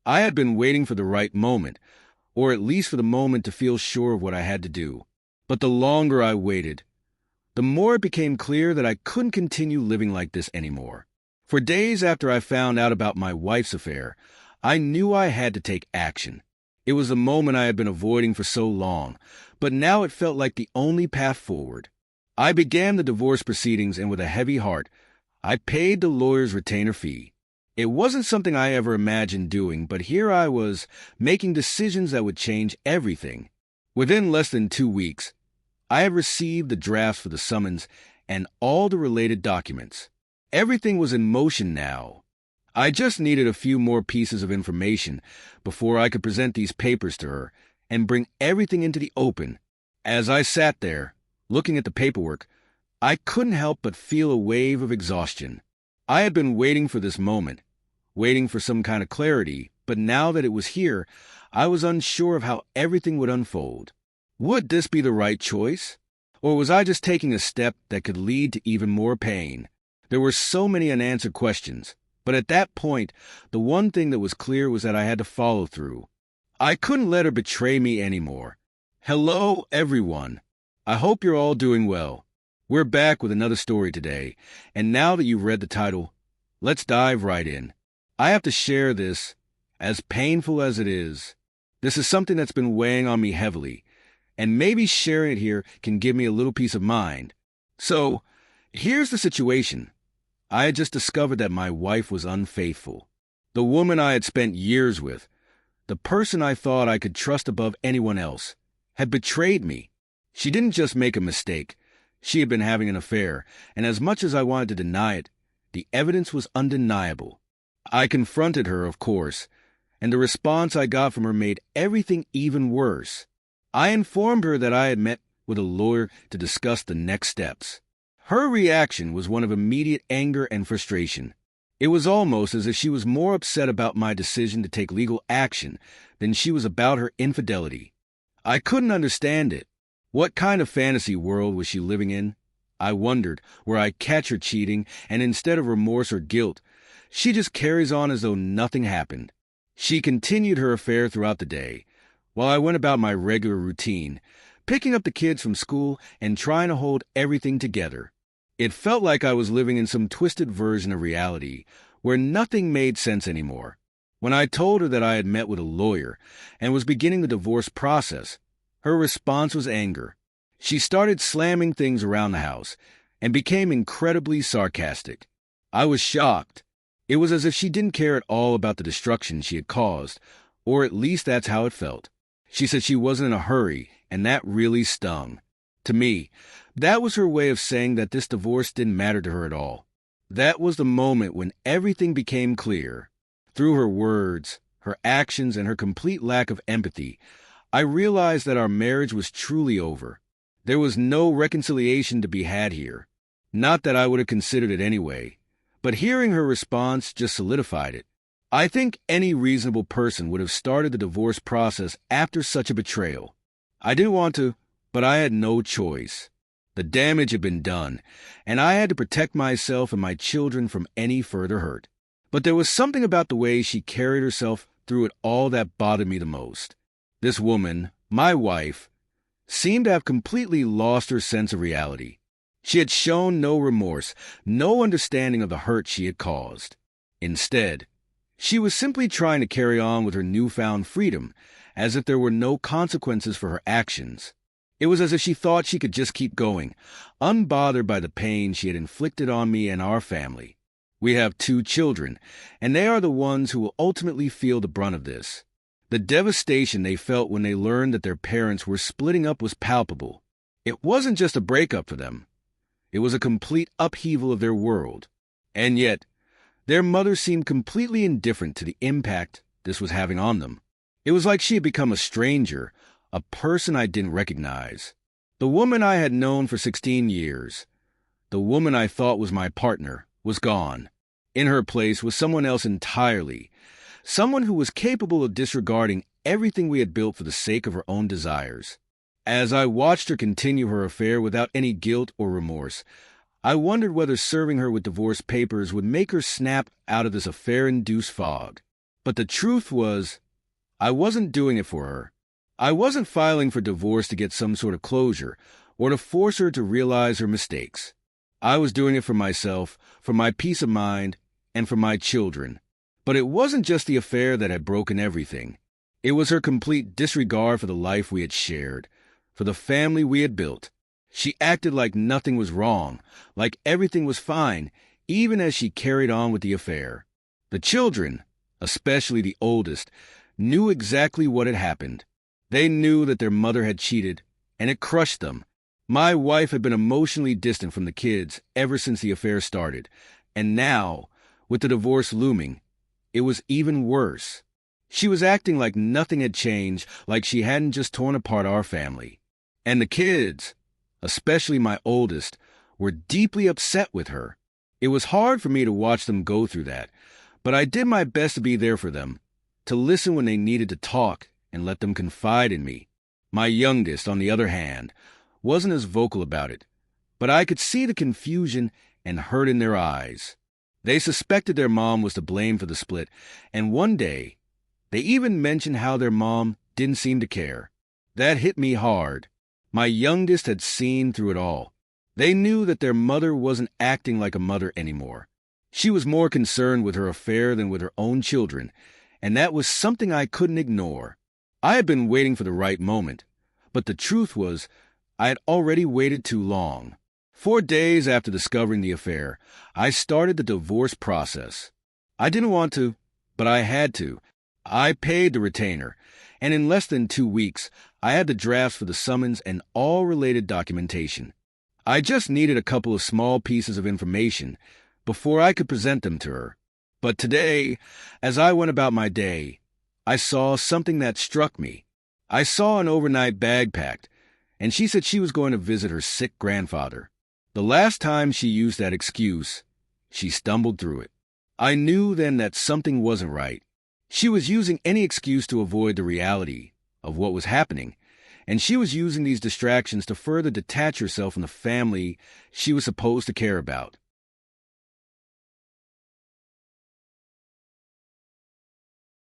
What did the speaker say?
I had been waiting for the right moment, or at least for the moment to feel sure of what I had to do. But the longer I waited, the more it became clear that I couldn't continue living like this anymore. For days after I found out about my wife's affair, I knew I had to take action. It was the moment I had been avoiding for so long, but now it felt like the only path forward. I began the divorce proceedings, and with a heavy heart, I paid the lawyer's retainer fee. It wasn't something I ever imagined doing, but here I was, making decisions that would change everything. Within less than 2 weeks, I had received the drafts for the summons and all the related documents. Everything was in motion now. I just needed a few more pieces of information before I could present these papers to her and bring everything into the open. As I sat there, looking at the paperwork, I couldn't help but feel a wave of exhaustion. I had been waiting for this moment, waiting for some kind of clarity, but now that it was here, I was unsure of how everything would unfold. Would this be the right choice? Or was I just taking a step that could lead to even more pain? There were so many unanswered questions, but at that point, the one thing that was clear was that I had to follow through. I couldn't let her betray me anymore. Hello, everyone. I hope you're all doing well. We're back with another story today, and now that you've read the title, let's dive right in. I have to share this, as painful as it is. This is something that's been weighing on me heavily, and maybe sharing it here can give me a little peace of mind. So, here's the situation. I had just discovered that my wife was unfaithful. The woman I had spent years with, the person I thought I could trust above anyone else, had betrayed me. She didn't just make a mistake. She had been having an affair, and as much as I wanted to deny it, the evidence was undeniable. I confronted her, of course, and the response I got from her made everything even worse. I informed her that I had met with a lawyer to discuss the next steps. Her reaction was one of immediate anger and frustration. It was almost as if she was more upset about my decision to take legal action than she was about her infidelity. I couldn't understand it. What kind of fantasy world was she living in? I wondered, where I catch her cheating, and instead of remorse or guilt, she just carries on as though nothing happened. She continued her affair throughout the day, while I went about my regular routine, picking up the kids from school and trying to hold everything together. It felt like I was living in some twisted version of reality, where nothing made sense anymore. When I told her that I had met with a lawyer and was beginning the divorce process, her response was anger. She started slamming things around the house and became incredibly sarcastic. I was shocked. It was as if she didn't care at all about the destruction she had caused, or at least that's how it felt. She said she wasn't in a hurry, and that really stung. To me, that was her way of saying that this divorce didn't matter to her at all. That was the moment when everything became clear. Through her words, her actions, and her complete lack of empathy, I realized that our marriage was truly over. There was no reconciliation to be had here. Not that I would have considered it anyway, but hearing her response just solidified it. I think any reasonable person would have started the divorce process after such a betrayal. I didn't want to, but I had no choice. The damage had been done, and I had to protect myself and my children from any further hurt. But there was something about the way she carried herself through it all that bothered me the most. This woman, my wife, seemed to have completely lost her sense of reality. She had shown no remorse, no understanding of the hurt she had caused. Instead, she was simply trying to carry on with her newfound freedom, as if there were no consequences for her actions. It was as if she thought she could just keep going, unbothered by the pain she had inflicted on me and our family. We have 2 children, and they are the ones who will ultimately feel the brunt of this. The devastation they felt when they learned that their parents were splitting up was palpable. It wasn't just a breakup for them. It was a complete upheaval of their world. And yet, their mother seemed completely indifferent to the impact this was having on them. It was like she had become a stranger, a person I didn't recognize. The woman I had known for 16 years, the woman I thought was my partner, was gone. In her place was someone else entirely, someone who was capable of disregarding everything we had built for the sake of her own desires. As I watched her continue her affair without any guilt or remorse, I wondered whether serving her with divorce papers would make her snap out of this affair-induced fog. But the truth was, I wasn't doing it for her. I wasn't filing for divorce to get some sort of closure or to force her to realize her mistakes. I was doing it for myself, for my peace of mind, and for my children. But it wasn't just the affair that had broken everything. It was her complete disregard for the life we had shared, for the family we had built. She acted like nothing was wrong, like everything was fine, even as she carried on with the affair. The children, especially the oldest, knew exactly what had happened. They knew that their mother had cheated, and it crushed them. My wife had been emotionally distant from the kids ever since the affair started, and now, with the divorce looming, it was even worse. She was acting like nothing had changed, like she hadn't just torn apart our family. And the kids, especially my oldest, were deeply upset with her. It was hard for me to watch them go through that, but I did my best to be there for them, to listen when they needed to talk and let them confide in me. My youngest, on the other hand, wasn't as vocal about it, but I could see the confusion and hurt in their eyes. They suspected their mom was to blame for the split, and one day, they even mentioned how their mom didn't seem to care. That hit me hard. My youngest had seen through it all. They knew that their mother wasn't acting like a mother anymore. She was more concerned with her affair than with her own children, and that was something I couldn't ignore. I had been waiting for the right moment, but the truth was, I had already waited too long. 4 days after discovering the affair, I started the divorce process. I didn't want to, but I had to. I paid the retainer, and in less than 2 weeks, I had the drafts for the summons and all related documentation. I just needed a couple of small pieces of information before I could present them to her. But today, as I went about my day, I saw something that struck me. I saw an overnight bag packed, and she said she was going to visit her sick grandfather. The last time she used that excuse, she stumbled through it. I knew then that something wasn't right. She was using any excuse to avoid the reality of what was happening, and she was using these distractions to further detach herself from the family she was supposed to care about.